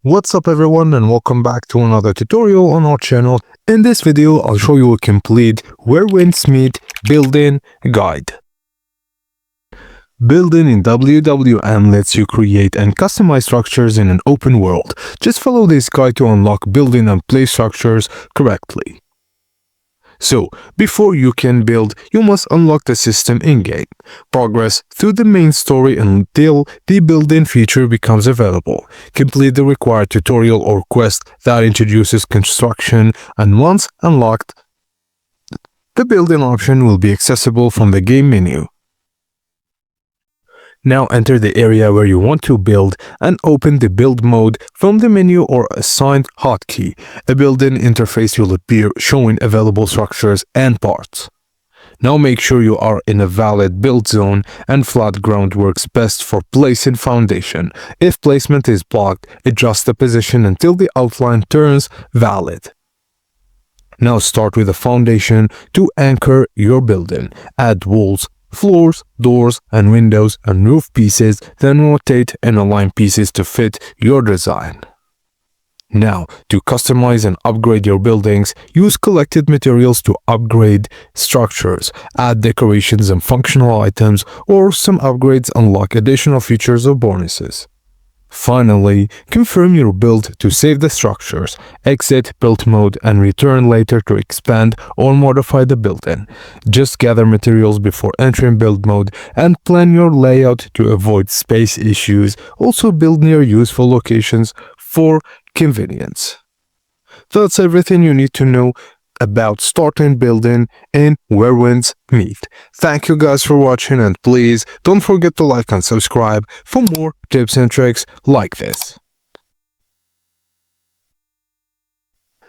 What's up everyone, and welcome back to another tutorial on our channel. In this video I'll show you a complete Where Winds Meet build-in guide. Building in WWM lets you create and customize structures in an open world. Just follow this guide to unlock building and place structures correctly. So, before you can build, you must unlock the system in-game. Progress through the main story until the build-in feature becomes available. Complete the required tutorial or quest that introduces construction, and once unlocked, the build-in option will be accessible from the game menu. Now enter the area where you want to build and open the build mode from the menu or assigned hotkey. A built-in interface will appear showing available structures and parts. Now make sure you are in a valid build zone, and flat ground works best for placing foundation. If placement is blocked, adjust the position until the outline turns valid. Now start with a foundation to anchor your building. Add walls, floors, doors, and windows and roof pieces, then rotate and align pieces to fit your design. Now, to customize and upgrade your buildings, use collected materials to upgrade structures, add decorations and functional items, or some upgrades unlock additional features or bonuses. Finally, confirm your build to save the structures, exit build mode, and return later to expand or modify the building. Just gather materials before entering build mode and plan your layout to avoid space issues. Also build near useful locations for convenience. That's everything you need to know about starting building in Where Winds Meet. Thank you guys for watching, and please don't forget to like and subscribe for more tips and tricks like this.